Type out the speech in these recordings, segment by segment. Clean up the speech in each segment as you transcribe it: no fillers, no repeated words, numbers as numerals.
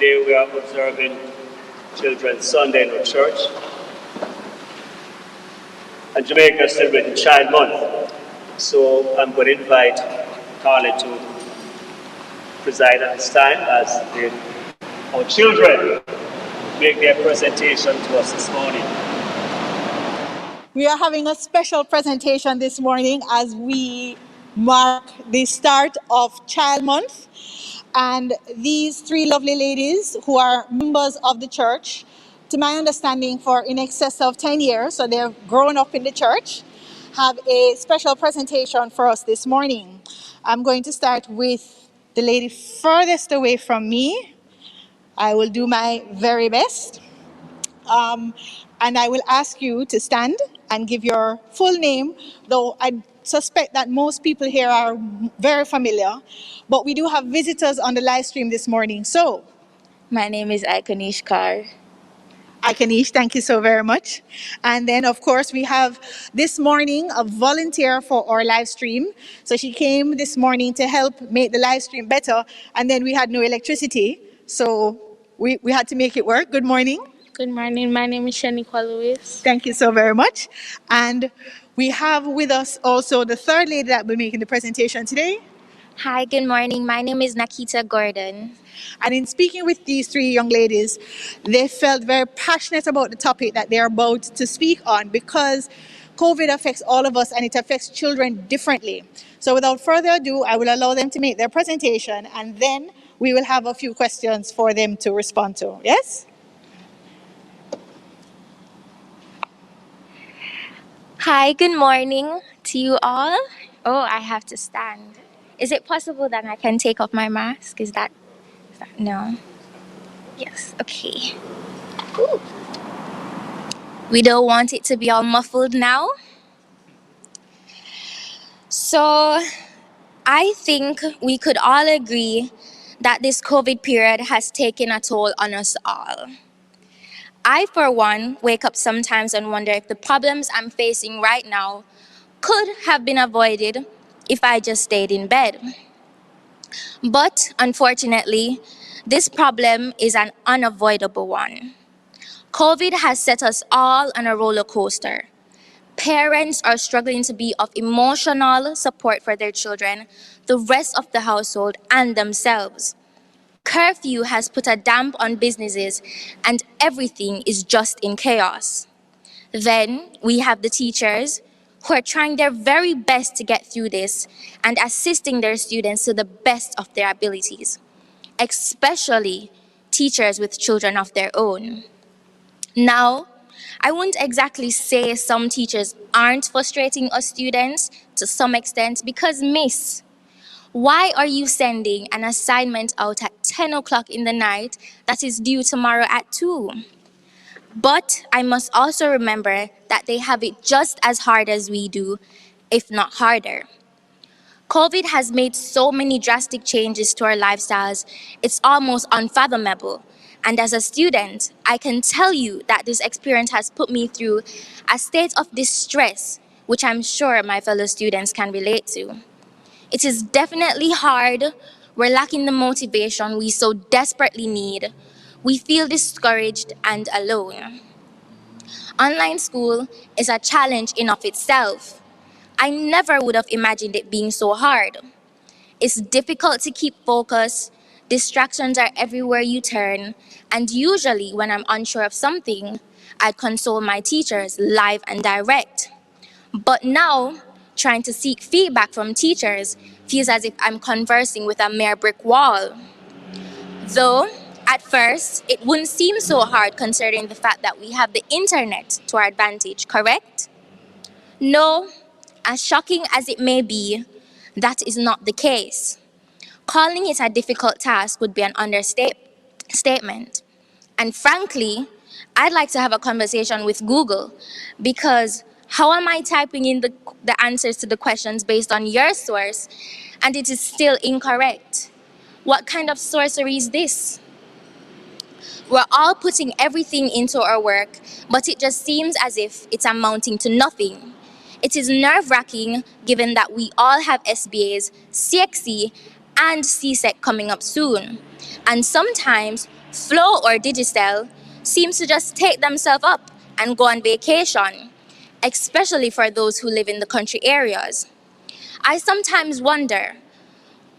Today we are observing Children's Sunday in our church. And Jamaica is celebrating Child Month. So I'm going to invite Carly to preside at this time as our children make their presentation to us this morning. We are having a special presentation this morning as we mark the start of Child Month. And these three lovely ladies who are members of the church, to my understanding, for in excess of 10 years, so they've grown up in the church, have a special presentation for us this morning. I'm going to start with the lady furthest away from me. I will do my very best. And I will ask you to stand and give your full name, though I suspect that most people here are very familiar, but we do have visitors on the live stream this morning. So, my name is Aikanish Kar. Aikanish, thank you so very much. And then, of course, we have this morning a volunteer for our live stream. So she came this morning to help make the live stream better, and then we had no electricity, so we had to make it work. Good morning. Good morning. My name is Shaniqua Lewis. Thank you so very much. And we have with us also the third lady that will be making the presentation today. Hi, good morning. My name is Nakita Gordon. And in speaking with these three young ladies, they felt very passionate about the topic that they're about to speak on because COVID affects all of us and it affects children differently. So without further ado, I will allow them to make their presentation and then we will have a few questions for them to respond to. Yes? Hi, good morning to you all. Oh, I have to stand. Is it possible that I can take off my mask? Is that no? Yes, okay. Ooh. We don't want it to be all muffled now. So, I think we could all agree that this COVID period has taken a toll on us all. I, for one, wake up sometimes and wonder if the problems I'm facing right now could have been avoided if I just stayed in bed. But unfortunately, this problem is an unavoidable one. COVID has set us all on a roller coaster. Parents are struggling to be of emotional support for their children, the rest of the household, and themselves. Curfew has put a damp on businesses and everything is just in chaos. Then we have the teachers who are trying their very best to get through this and assisting their students to the best of their abilities, especially teachers with children of their own. Now, I wouldn't exactly say some teachers aren't frustrating us students to some extent because, miss, why are you sending an assignment out at 10 o'clock in the night that is due tomorrow at 2? But I must also remember that they have it just as hard as we do, if not harder. COVID has made so many drastic changes to our lifestyles, it's almost unfathomable. And as a student, I can tell you that this experience has put me through a state of distress, which I'm sure my fellow students can relate to. It is definitely hard. We're lacking the motivation we so desperately need. We feel discouraged and alone. Online school is a challenge in of itself. I never would have imagined it being so hard. It's difficult to keep focus, distractions are everywhere you turn, and usually when I'm unsure of something, I'd consult my teachers live and direct. But now, trying to seek feedback from teachers feels as if I'm conversing with a mere brick wall. Though, at first, it wouldn't seem so hard considering the fact that we have the internet to our advantage, correct? No, as shocking as it may be, that is not the case. Calling it a difficult task would be an understatement. And frankly, I'd like to have a conversation with Google because how am I typing in the answers to the questions based on your source and it is still incorrect? What kind of sorcery is this? We're all putting everything into our work, but it just seems as if it's amounting to nothing. It is nerve-wracking given that we all have SBAs, CXC, and CSEC coming up soon. And sometimes Flo or Digicel seems to just take themselves up and go on vacation, especially for those who live in the country areas. I sometimes wonder,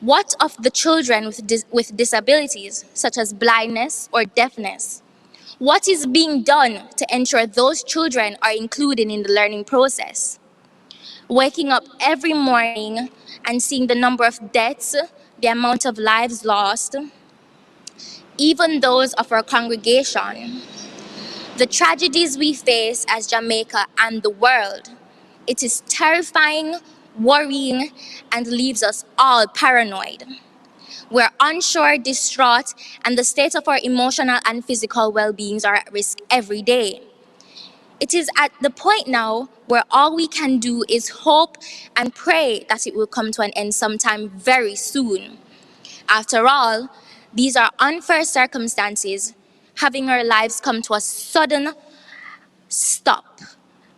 what of the children with disabilities, such as blindness or deafness? What is being done to ensure those children are included in the learning process? Waking up every morning and seeing the number of deaths, the amount of lives lost, even those of our congregation, the tragedies we face as Jamaica and the world, it is terrifying, worrying, and leaves us all paranoid. We're unsure, distraught, and the state of our emotional and physical well-beings are at risk every day. It is at the point now where all we can do is hope and pray that it will come to an end sometime very soon. After all, these are unfair circumstances, having our lives come to a sudden stop,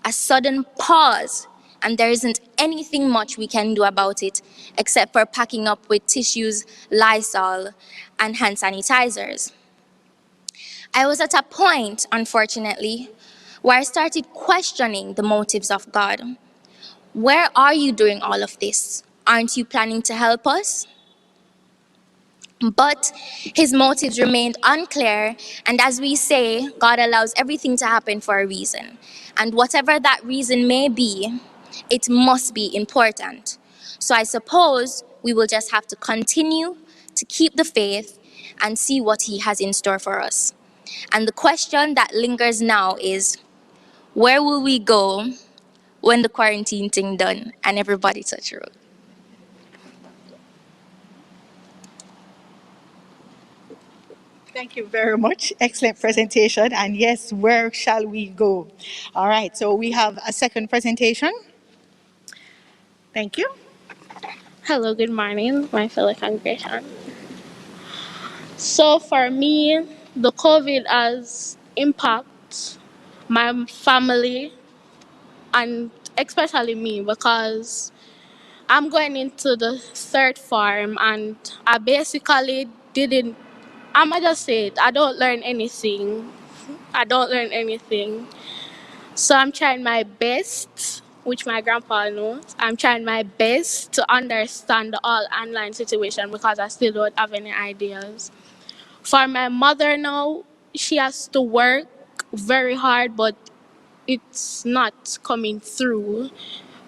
a sudden pause, and there isn't anything much we can do about it except for packing up with tissues, Lysol, and hand sanitizers. I was at a point, unfortunately, where I started questioning the motives of God. Where are you during all of this? Aren't you planning to help us? But his motives remained unclear, and as we say, God allows everything to happen for a reason. And whatever that reason may be, it must be important. So I suppose we will just have to continue to keep the faith and see what he has in store for us. And the question that lingers now is, where will we go when the quarantine thing done and everybody touch road? Thank you very much. Excellent presentation. And yes, where shall we go? All right, so we have a second presentation. Thank you. Hello, good morning, my fellow congregation. So for me, the COVID has impacted my family and especially me because I'm going into the third farm and I basically didn't, I'ma just say it, I don't learn anything. I don't learn anything. So I'm trying my best, which my grandpa knows. I'm trying my best to understand the all online situation because I still don't have any ideas. For my mother now, she has to work very hard, but it's not coming through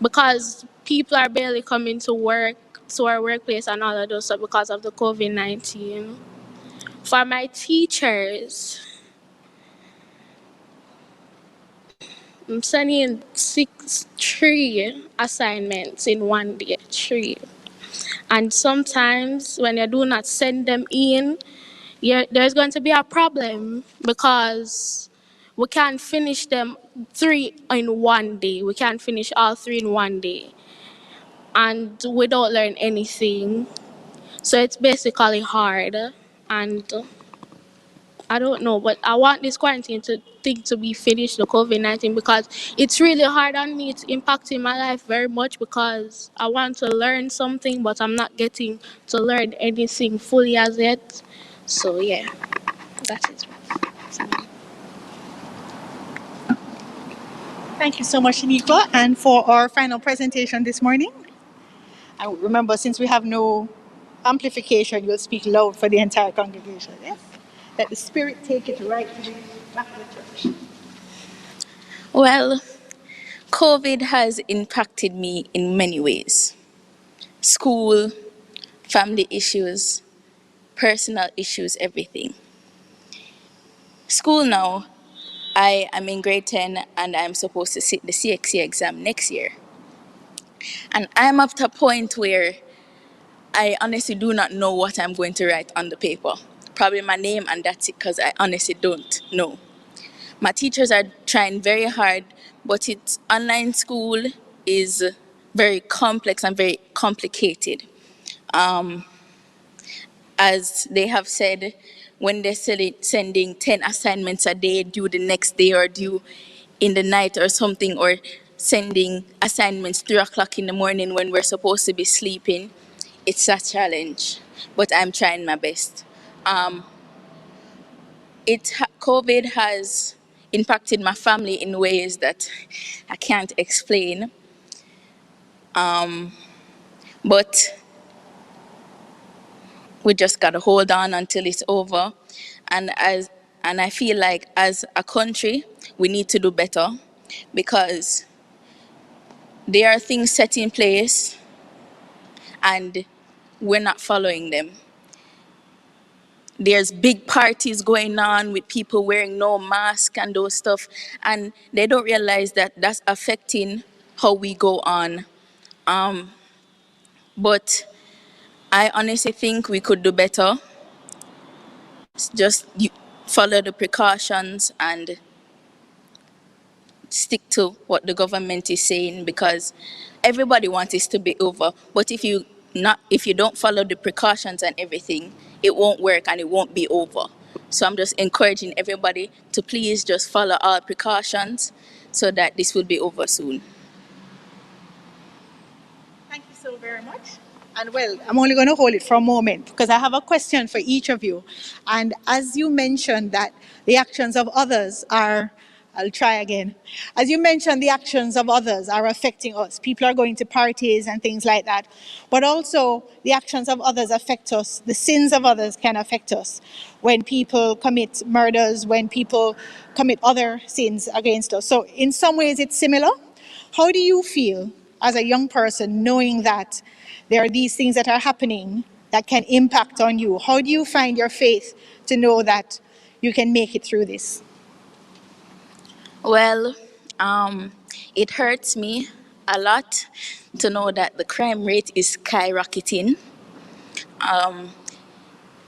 because people are barely coming to work, to our workplace and all of those stuff because of the COVID-19. For my teachers, I'm sending three assignments in one day, three. And sometimes when you do not send them in, there's going to be a problem because we can't finish them three in one day. We can't finish all three in one day. And we don't learn anything. So it's basically hard. And I don't know, but I want this quarantine thing to be finished, the COVID-19, because it's really hard on me. It's impacting my life very much because I want to learn something, but I'm not getting to learn anything fully as yet. So yeah, that's it. Thank you so much, Shaniqua. And for our final presentation this morning, and remember, since we have no amplification, you'll speak loud for the entire congregation. Yes? Let the Spirit take it right to the back of the church. Well, COVID has impacted me in many ways. School, family issues, personal issues, everything. School now, I am in grade 10 and I'm supposed to sit the CXC exam next year. And I'm up to a point where I honestly do not know what I'm going to write on the paper. Probably my name and that's it because I honestly don't know. My teachers are trying very hard, but it's online school is very complex and very complicated. As they have said, when they're sending 10 assignments a day due the next day or due in the night or something, or sending assignments 3 o'clock in the morning when we're supposed to be sleeping, it's a challenge, but I'm trying my best. COVID has impacted my family in ways that I can't explain. But we just gotta hold on until it's over. And I feel like as a country, we need to do better because there are things set in place and we're not following them. There's big parties going on with people wearing no mask and those stuff, and they don't realize that that's affecting how we go on. But I honestly think we could do better. Just follow the precautions and stick to what the government is saying because everybody wants this to be over. But if you don't follow the precautions and everything, it won't work and it won't be over. So I'm just encouraging everybody to please just follow all precautions so that this will be over soon. Thank you so very much. And well, I'm only going to hold it for a moment because I have a question for each of you. And as you mentioned that the actions of others are, I'll try again. As you mentioned, the actions of others are affecting us. People are going to parties and things like that. But also, the actions of others affect us. The sins of others can affect us. When people commit murders, when people commit other sins against us. So, in some ways, it's similar. How do you feel as a young person knowing that there are these things that are happening that can impact on you? How do you find your faith to know that you can make it through this? Well, it hurts me a lot to know that the crime rate is skyrocketing.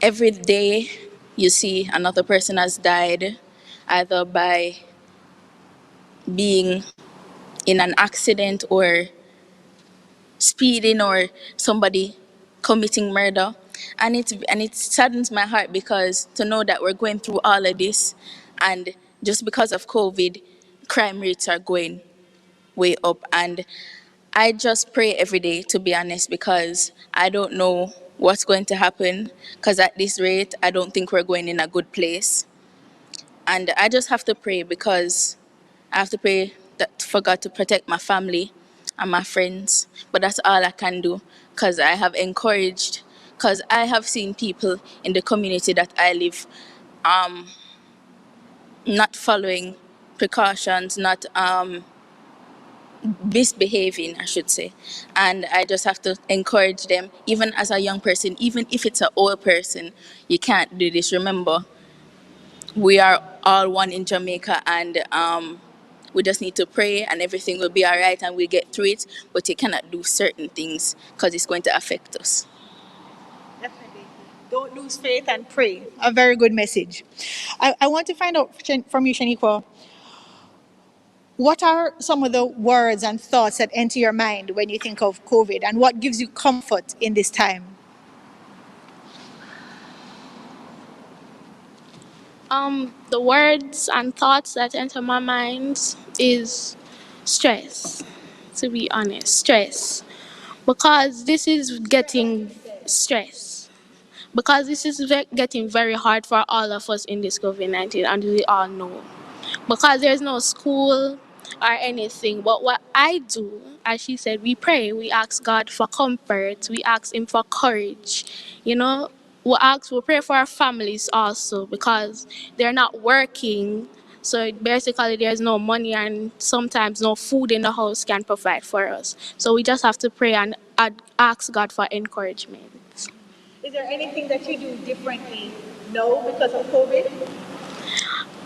Every day you see another person has died either by being in an accident or speeding or somebody committing murder. And it saddens my heart because to know that we're going through all of this and just because of COVID, crime rates are going way up. And I just pray every day, to be honest, because I don't know what's going to happen. Because at this rate, I don't think we're going in a good place. And I just have to pray because I have to pray that for God to protect my family and my friends. But that's all I can do because I have encouraged, because I have seen people in the community that I live not following precautions, not misbehaving, I should say. And I just have to encourage them, even as a young person, even if it's an old person, you can't do this. Remember, we are all one in Jamaica, and we just need to pray and everything will be all right and we'll get through it. But you cannot do certain things because it's going to affect us. Definitely. Don't lose faith and pray. A very good message. I want to find out from you, Shaniqua, what are some of the words and thoughts that enter your mind when you think of COVID and what gives you comfort in this time? The words and thoughts that enter my mind is stress, to be honest, stress. Because this is getting stress. Because this is getting very hard for all of us in this COVID-19, and we all know. Because there's no school or anything. But what I do, as she said, we pray. We ask God for comfort. We ask Him for courage. You know, we pray for our families also because they're not working. So basically, there's no money and sometimes no food in the house can provide for us. So we just have to pray and ask God for encouragement. Is there anything that you do differently now because of COVID?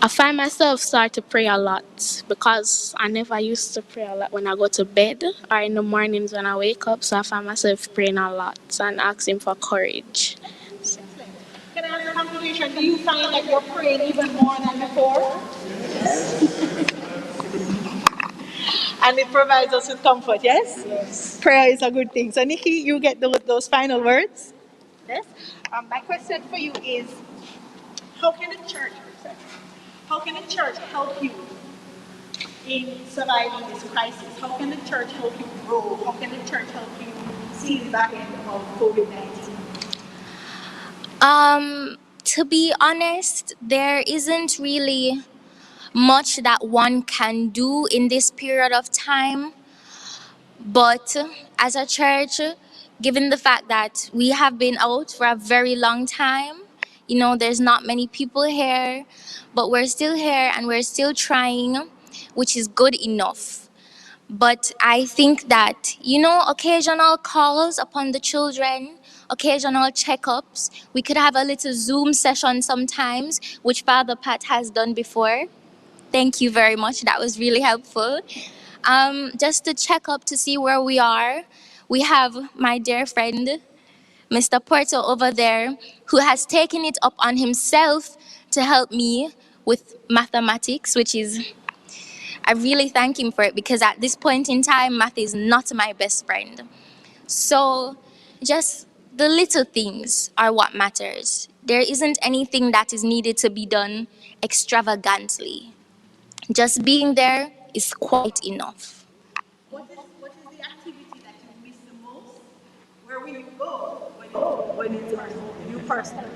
I find myself start to pray a lot because I never used to pray a lot when I go to bed or in the mornings when I wake up. So I find myself praying a lot and asking for courage. Can I ask a confirmation? Do you find that you're praying even more than before? And it provides us with comfort, yes? Yes. Prayer is a good thing. So, Nikki, you get those final words? Yes. My question for you is, how can a church, how can a church help you in surviving this crisis? How can the church help you grow? How can the church help you see the back end of COVID-19? To be honest, there isn't really much that one can do in this period of time. But as a church, given the fact that we have been out for a very long time, you know, there's not many people here, but we're still here and we're still trying, which is good enough. But I think that, you know, occasional calls upon the children, occasional checkups, we could have a little Zoom session sometimes, which Father Pat has done before. Thank you very much. That was really helpful. Just to check up to see where we are. We have my dear friend, Mr. Porto over there, who has taken it up on himself to help me with mathematics, which is, I really thank him for it, because at this point in time, math is not my best friend. So just the little things are what matters. There isn't anything that is needed to be done extravagantly. Just being there is quite enough. What is the activity that you miss the most? Where will you go when it's you personally?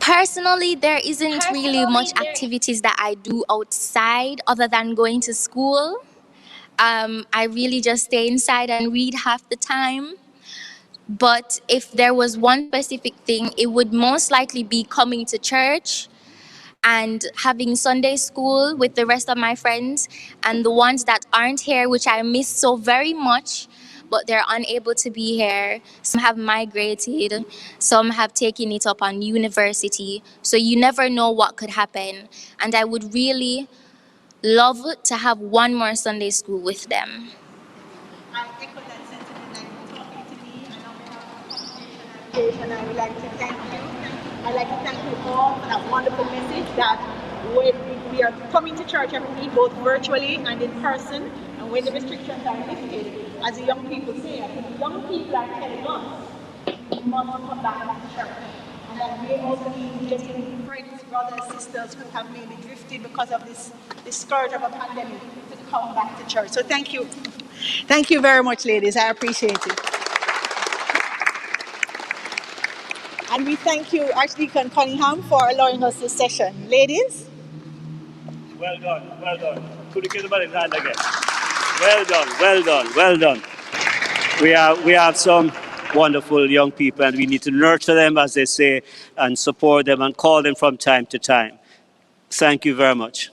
Personally, there isn't really much activities that I do outside other than going to school. I really just stay inside and read half the time. But if there was one specific thing, it would most likely be coming to church and having Sunday school with the rest of my friends, and the ones that aren't here, which I miss so very much, but they're unable to be here. Some have migrated, some have taken it up on university, so you never know what could happen. And I would really love to have one more Sunday school with them. I echo that sentiment that you're talking to me, and on behalf of the congregation, I would like to thank you. I'd like to thank you all for that wonderful message that when we are coming to church every week, both virtually and in person, and when the restrictions are lifted, as the young people say, I think the young people are telling us, we must come back to church. And that we also need just friends, brothers, sisters who have maybe drifted because of this scourge of a pandemic to come back to church. So thank you. Thank you very much, ladies. I appreciate it. And we thank you, Archdeacon Cunningham, for allowing us this session. Ladies? Well done, well done. Could you give the man hand again? Well done, well done, well done. We have some wonderful young people, and we need to nurture them, as they say, and support them and call them from time to time. Thank you very much.